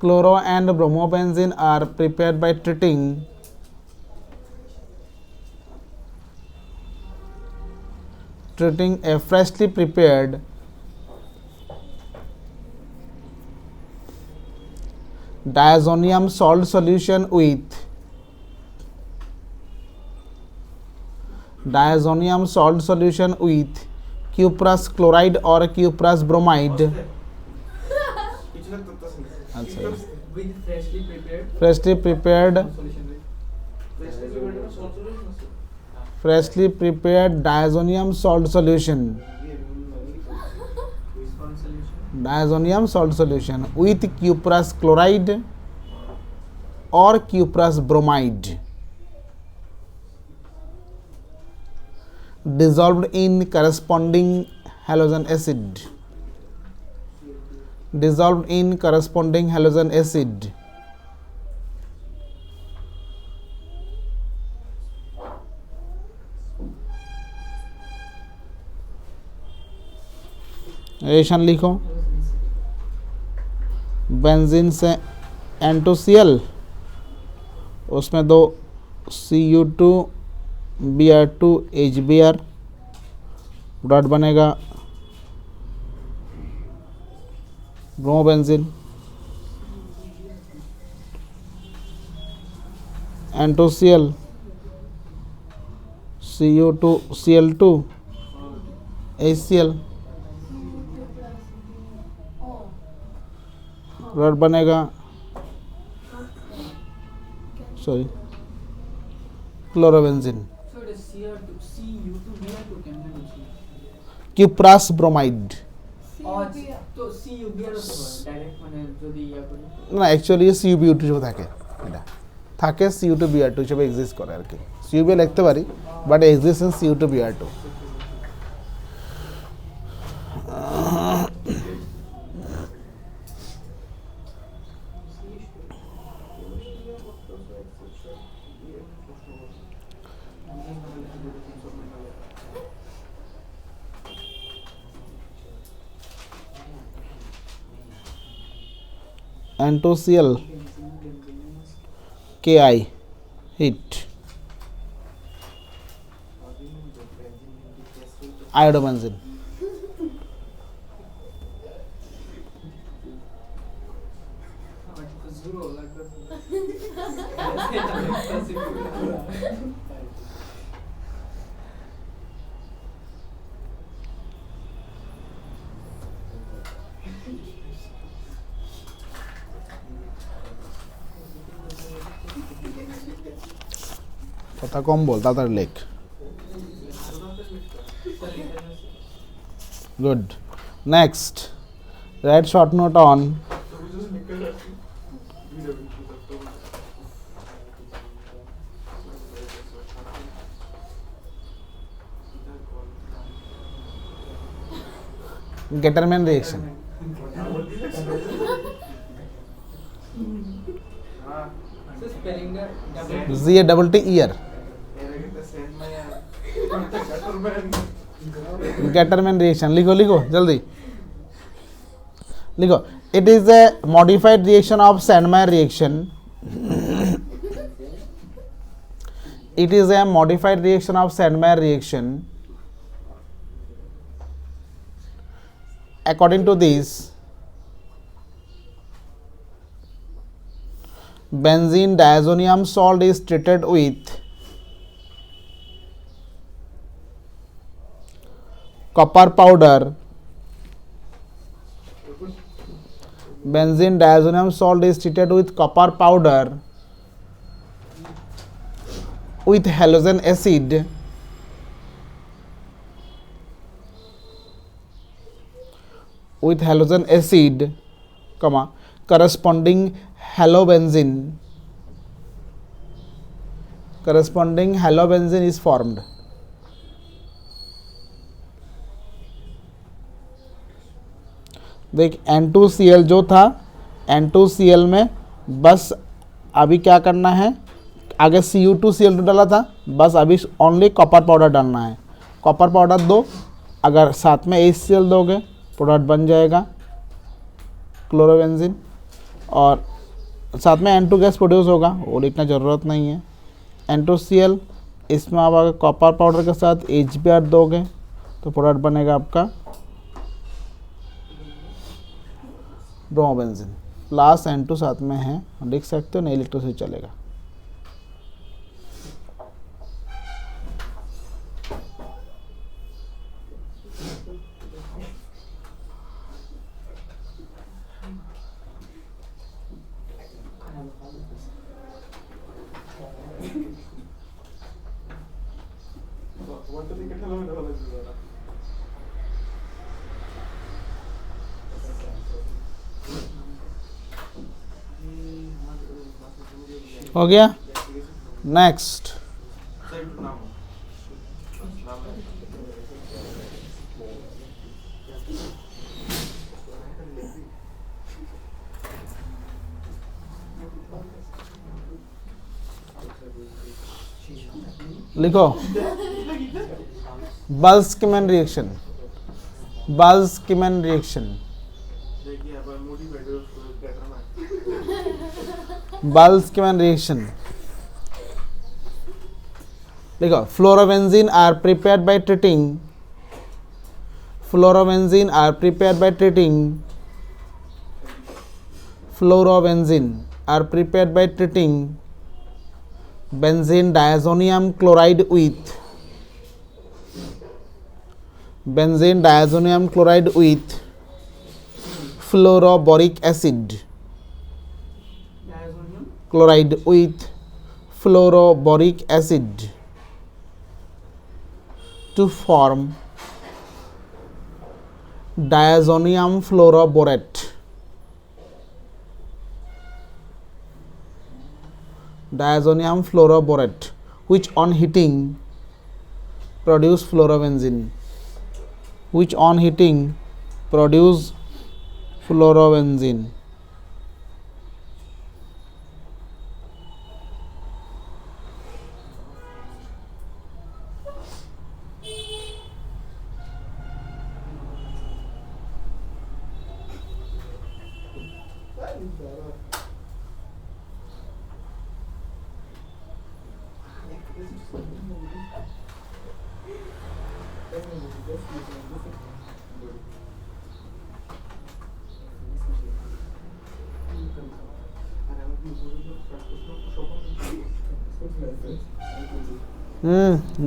chloro and bromobenzene are prepared by treating a freshly prepared diazonium salt solution with cuprous chloride or cuprous bromide. with freshly prepared diazonium salt solution with cuprous chloride or cuprous bromide dissolved in corresponding halogen acid. Reaction लिखो benzene से N2Cl उसमें दो Cu2 Br2 HBr dot बनेगा bromobenzene N2Cl Cu2 Cl2 HCl dot बनेगा sorry chlorobenzene क्यूप्रास bromide तो CuBr direct মানে যদি ইয়া করি না অ্যাকচুয়ালি CuBr2 হিসেবে থাকে এটা থাকে Cu2Br2 হিসেবে এক্সিস্ট করে আর কি CuB লিখতে পারি but existence Cu2Br2 N2Cl Ki heat iodobenzene zero like that কথা কম বল তাড়াতাড়ি লেখ good next write short note on Getterman reaction so spelling the G-A-T-T-E-R Getterman reaction लिखो लिखो जल्दी लिखो it is a modified reaction of Sandmeyer reaction it is a modified reaction of Sandmeyer reaction according to this benzene diazonium salt is treated with copper powder benzene diazonium salt is treated with copper powder with halogen acid with halogen acid, comma, corresponding halobenzene is formed. देख N2Cl जो था, N2Cl में बस अभी क्या करना है, आगे Cu2Cl2 डाला था, बस अभी ओनली कॉपर पाउडर डालना है. कॉपर पाउडर दो, अगर साथ में HCl दोगे प्रोडक्ट बन जाएगा क्लोरोबेंजीन, और साथ में N2 गैस प्रोड्यूस होगा, वो लिखना ज़रूरत नहीं है. N2Cl, इसमें आप अगर कॉपर पाउडर के साथ HBr दोगे तो प्रोडक्ट बनेगा आपका ब्रोमोबेंजीन. प्लस N2 साथ में है, लिख सकते हो, नहीं लिख तो से चलेगा. हो गया. नेक्स्ट, लिखो Buls-Kieman reaction. Buls-Kieman reaction, Buls-Kieman reaction. देखो, fluorobenzene are prepared by treating, fluorobenzene are prepared by treating, fluorobenzene are prepared by treating benzene diazonium chloride with benzene diazonium chloride with fluoroboric acid, chloride with fluoroboric acid to form diazonium fluoroborate. Diazonium fluoroborate, which on heating produce fluorobenzene, which on heating produce fluorobenzene.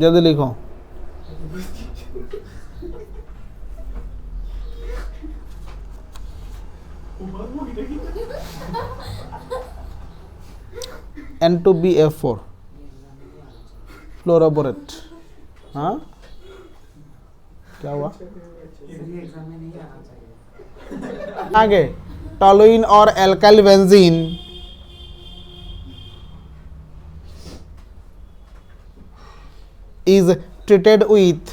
जल्दी लिखो. N2BF4 fluoroborate. हाँ, क्या हुआ आगे? Toluene और alkyl benzene is treated with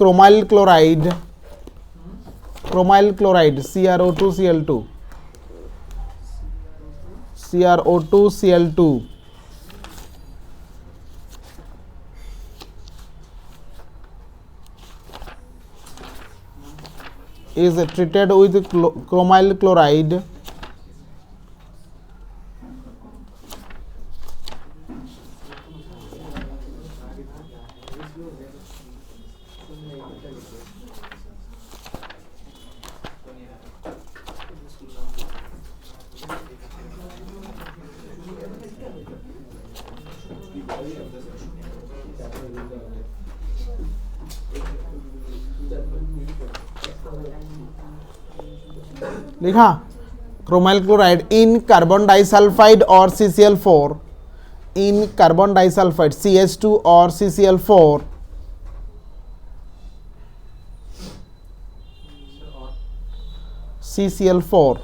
chromyl chloride, CrO2Cl2, CrO2Cl2 is treated with chromyl chloride लिखा. Chromyl chloride in carbon disulphide और CCl4 in carbon disulfide CH2 or CCl4 CCl4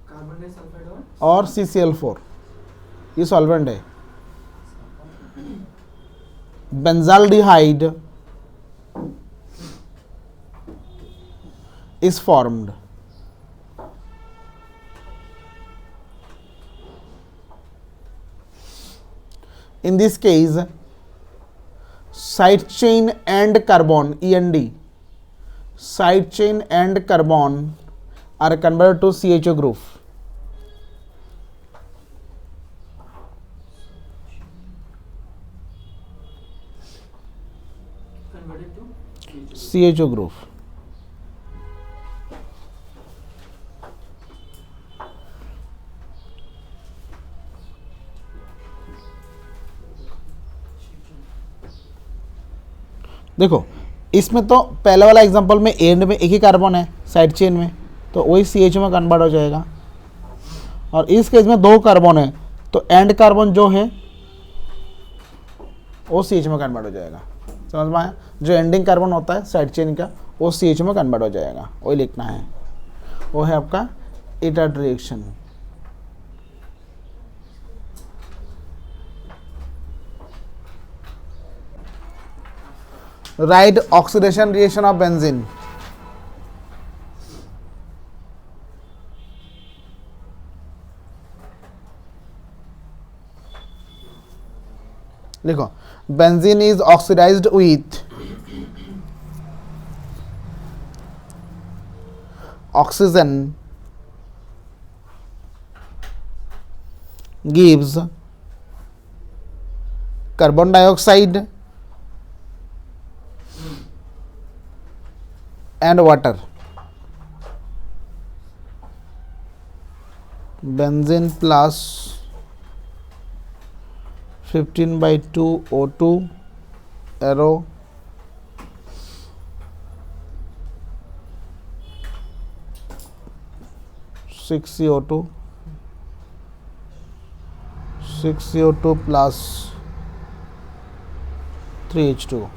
carbon disulphide और CCl4 ये solvent है, benzaldehyde is formed. In this case, side chain and carbon (END), side chain and carbon are converted to CHO group. converted to CHO group. देखो इसमें तो पहले वाला example में and में एक ही कार्बन है साइड चेन में, तो वही CH में कन्वर्ट हो जाएगा, और इस केस में दो कार्बन है तो एंड कार्बन जो है वो CH में कन्वर्ट हो जाएगा। समझ में आया? जो एंडिंग कार्बन होता है साइड चेन का वो CH में कन्वर्ट हो जाएगा, वही लिखना है। वो है आपका इटर्ड reaction. Write oxidation reaction of benzene. लिखो benzene is oxidized with oxygen gives carbon dioxide and water. Benzene plus 15/2 O2 arrow six CO2 plus 3H2.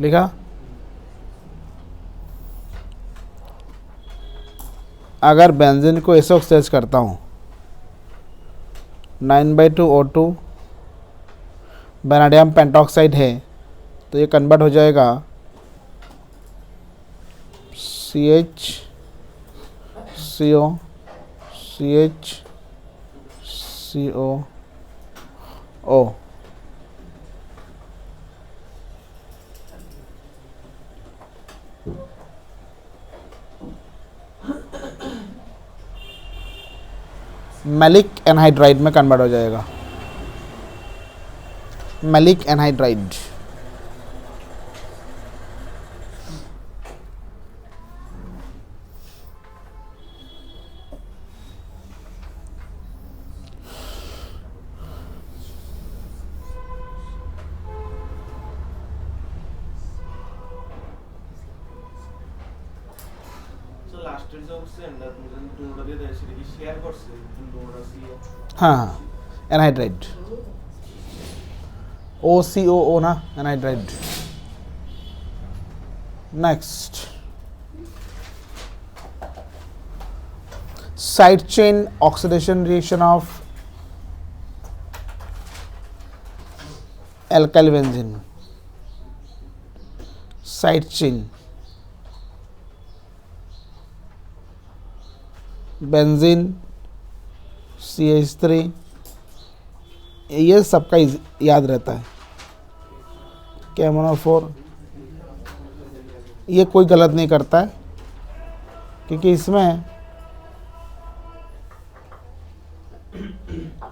लिखा? अगर बेंजीन को ऐसे ऑक्सीडाइज करता हूँ 9/2 O2 वैनेडियम पेंटॉक्साइड है तो ये कन्वर्ट हो जाएगा CH CO CH CO O। Maleic anhydride में कन्वर्ट हो जाएगा, मैलिक एनहाइड्राइड। हाँ हाँ एनहाइड्राइड OCOO ना anhydride. Next side chain oxidation reaction of alkyl benzene. Side chain benzene CH3, ये सबका याद रहता है। KMnO4 ये कोई गलत नहीं करता है क्योंकि इसमें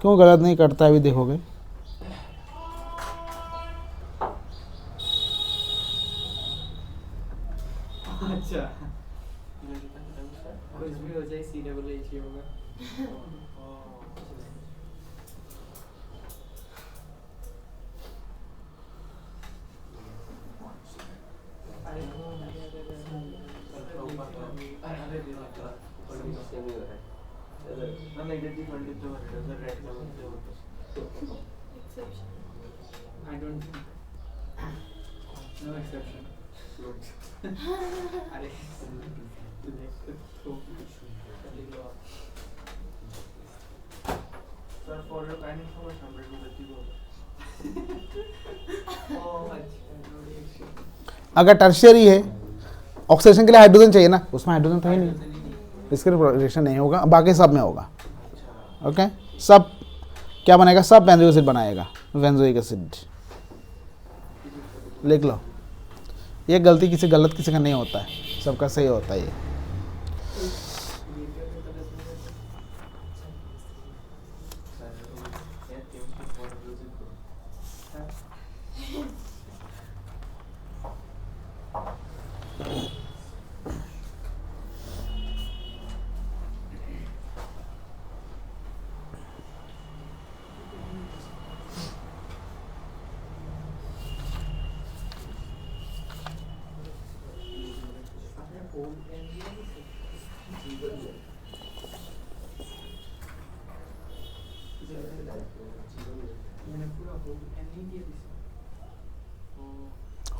क्यों गलत नहीं करता है अभी देखोगे। अच्छा कुछ भी हो जाए CH होगा। immediately felt it was a red color. I don't think. No exception. अरे Sir, for your kind information, I'm ready to go. Oh, अच्छा. अगर टर्शियरी है, ऑक्सीडेशन के लिए हाइड्रोजन चाहिए ना, उसमें हाइड्रोजन था ही नहीं, इसके लिए रिएक्शन नहीं होगा, बाकी सब में होगा. ओके, सब क्या बनेगा, सब बेंजोइक एसिड बनाएगा, बेंजोइक एसिड. लिख लो, ये गलती किसी का नहीं होता है, सबका सही होता है ये.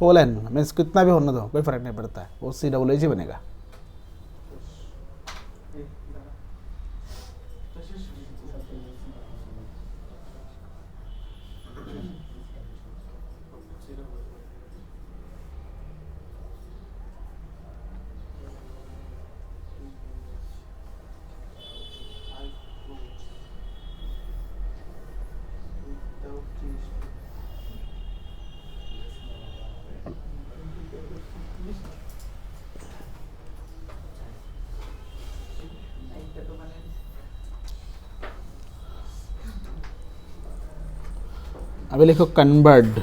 होल एन मीन्स कितना भी होने दो, कोई फर्क नहीं पड़ता है, वो सी डबल एच ही बनेगा. अभी लिखो कन्वर्ट,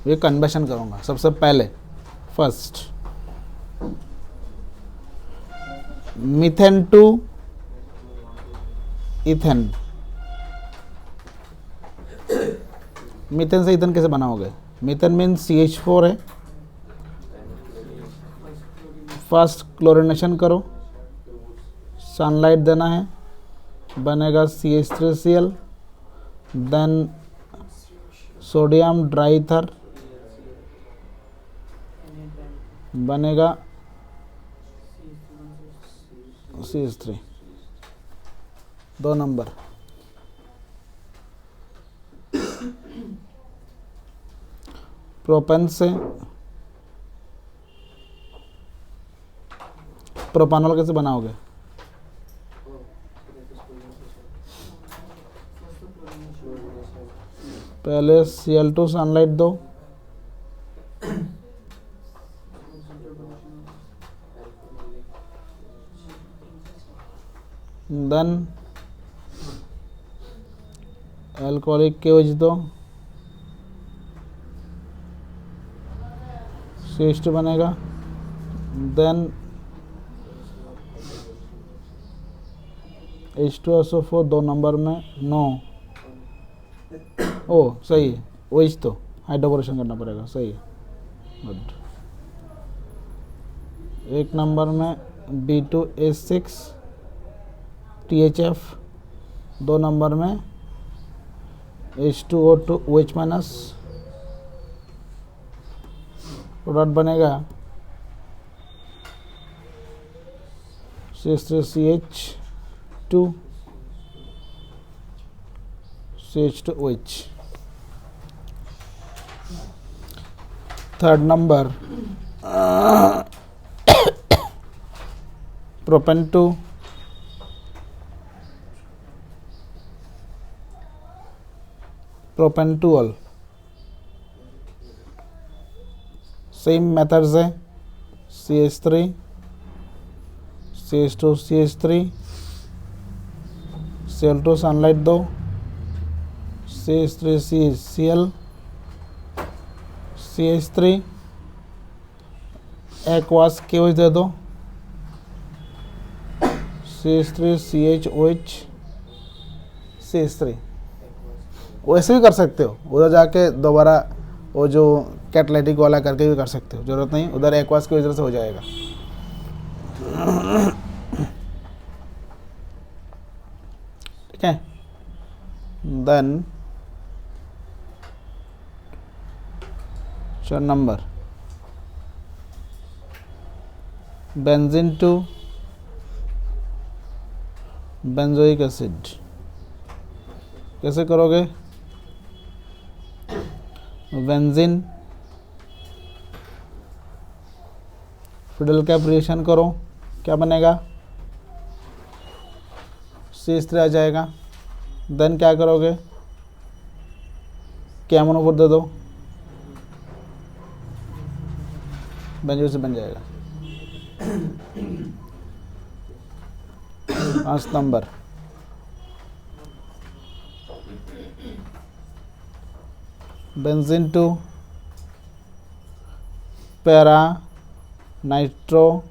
ये कन्वर्शन करूंगा. सबसे पहले first methane to ethane. Methane से इथेन कैसे बनाओगे, मीथेन मीन्स CH4 है, फर्स्ट क्लोरिनेशन करो, सनलाइट देना है, बनेगा CH3Cl, देन सोडियम ड्राईथर बनेगा CH3, 2 नंबर. प्रोपेन से प्रोपानॉल कैसे बनाओगे, पहले Cl2 सनलाइट दो, देन अल्कोहलिक केओएच दो, CH2 बनेगा, देन H2SO4 2 नंबर में 9. ओ सही है, वही तो हाइड्रोबोरेशन करना पड़ेगा, सही है, गुड. 1 नंबर में B2H6 THF, 2 नंबर में H2O2 OH माइनस, प्रोडक्ट बनेगा CH3CH2 CH2OH. 3rd number propane to प्रोपेंटुअल. सेम मेथड्स है, CH3 CH2 CH3, Cl2 sunlight दो, CH3 CHCl, CH3 aqueous KOH दे दो, CH3 CHOH CH3. वैसे भी कर सकते हो, उधर जाके दोबारा वो जो कैटलाइटिक वाला करके भी कर सकते हो, जरूरत नहीं, उधर एक्वास की वजह से हो जाएगा. ठीक है। देन चौथा number benzene to benzoic acid, कैसे करोगे? बेंजीन फिडल कैप रिएक्शन करो, क्या बनेगा? CH3 आ जाएगा। देन क्या करोगे? कैमोनोफोर दे दो, बेंजो से बन जाएगा। 5 number benzene to para nitro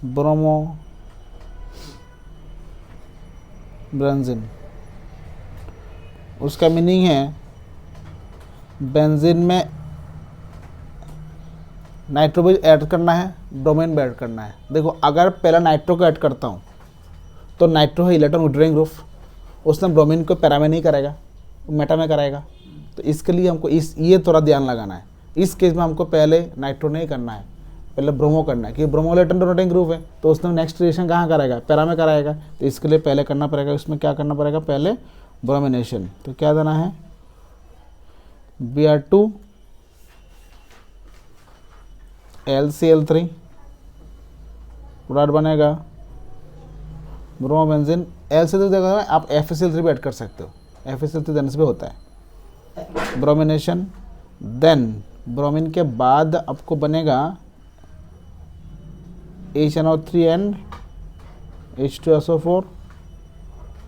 bromo benzene. उसका मीनिंग है बेंजीन में नाइट्रो भी ऐड करना है, ब्रोमीन भी ऐड करना है। देखो अगर पहला नाइट्रो को ऐड करता हूँ तो नाइट्रो है इलेक्ट्रॉन विड्रॉइंग ग्रुप, उसने ब्रोमीन को पैरा में नहीं करेगा, मेटा में कराएगा। तो इसके लिए हमको ये थोड़ा ध्यान लगाना है। इस केस में हमको पहले नाइट्रो नहीं करना है, पहले ब्रोमो करना है, क्योंकि ब्रोमो इलेक्ट्रॉन डोनेटिंग ग्रुप है, तो उसने नेक्स्ट रिएक्शन कहाँ कराएगा? पैरा में कराएगा। तो इसके लिए पहले करना पड़ेगा, उसमें क्या करना पड़ेगा? पहले ब्रोमिनेशन। तो क्या देना है? Br2 LCl3 प्रोडक्ट बनेगा ब्रोमोबेंजीन। LCl3 जगह में आप FeCl3 भी ऐड कर सकते हो, FeCl3 देने से भी होता है ब्रोमिनेशन। देन ब्रोमीन के बाद आपको बनेगा HNO3 एंड H2SO4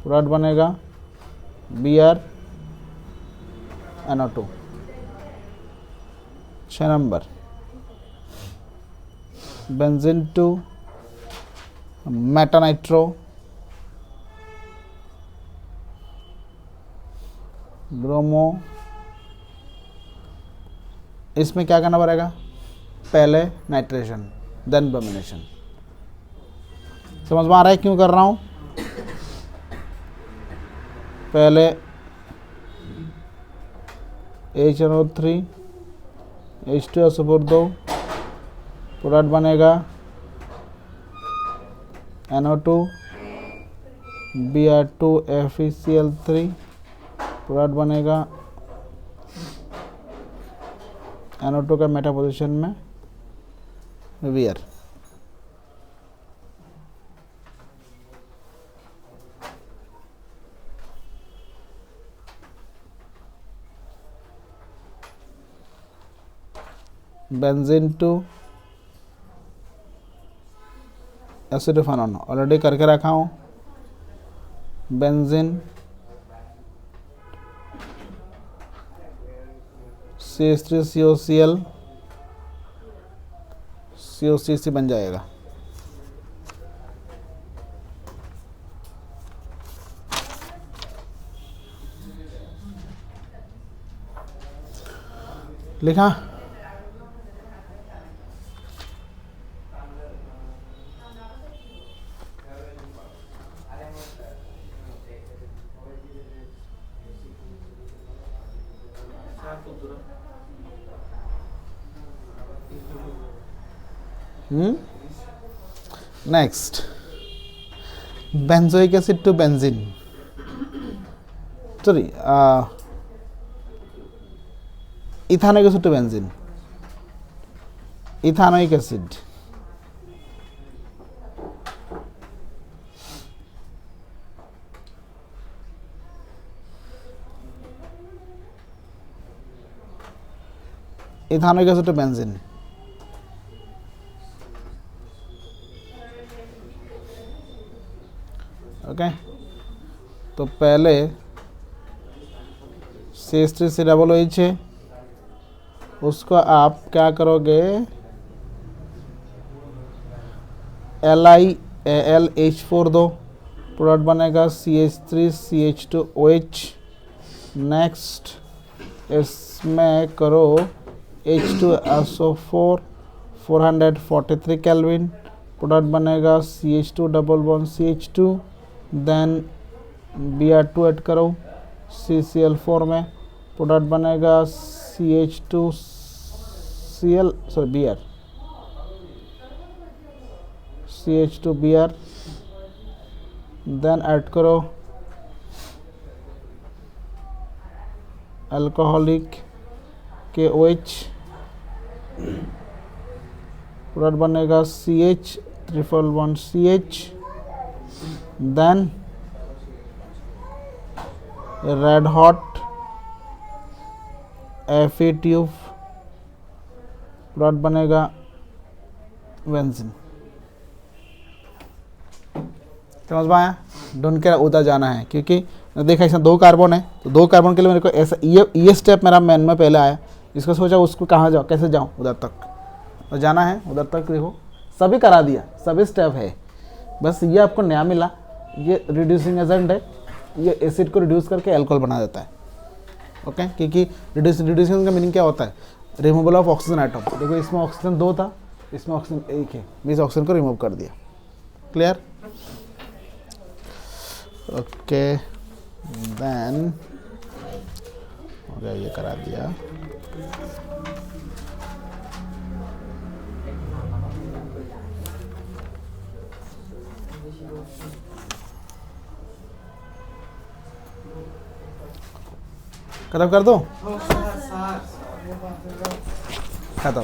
प्रोडक्ट बनेगा BrNO2। 6 number benzene to meta nitro bromo. इसमें क्या करना पड़ेगा? पहले नाइट्रेशन देन ब्रोमिनेशन। समझ में आ रहा है क्यों कर रहा हूँ? पहले HNO3 H2SO4 दो, प्रोडक्ट बनेगा NO2 Br2 FeCl3 प्रोडक्ट बनेगा NO2 का मेटा पोजीशन में Br। Benzene to acetophenone already करके रखा हूँ। बेंजीन CH3COCl COCC बन जाएगा। लिखा? Next benzoic acid to benzene, sorry ethanoic acid to benzene. Ethanoic acid ethanoic acid to benzene. Okay, तो पहले CH3 डबल OH है, उसको आप क्या करोगे? LiAlH4 दो, प्रोडक्ट बनेगा CH3CH2OH। नेक्स्ट इसमें करो H2SO4 443 केल्विन, प्रोडक्ट बनेगा CH2 double bond CH2 then Br2 add करो CCl4 में, प्रोडक्ट बनेगा CH2Cl sorry Br, CH2Br, then add करो अल्कोहलिक KOH, प्रोडक्ट बनेगा CH311CH, then red hot Fe tube, product बनेगा बेंजीन। समझ में आया? ढूंढ के उधर जाना है, क्योंकि देखा इसमें 2 कार्बन है, तो 2 कार्बन के लिए मेरे को ऐसा ये स्टेप मेरा मेन में पहले आया, इसको सोचा उसको कहाँ जाओ, कैसे जाऊँ उधर तक, तो जाना है उधर तक। देखो सभी करा दिया, सभी स्टेप है, बस ये आपको नया मिला, ये रिड्यूसिंग एजेंट है, ये एसिड को रिड्यूस करके अल्कोहल बना देता है। ओके, क्योंकि रिड्यूसिंग का मीनिंग क्या होता है? Removal of oxygen atom. देखो इसमें ऑक्सीजन 2 था, इसमें ऑक्सीजन 1 है, मैं इस ऑक्सीजन को रिमूव कर दिया। क्लियर? ओके, देन हो गया, ये करा दिया। खत्म कर दो, खत्म।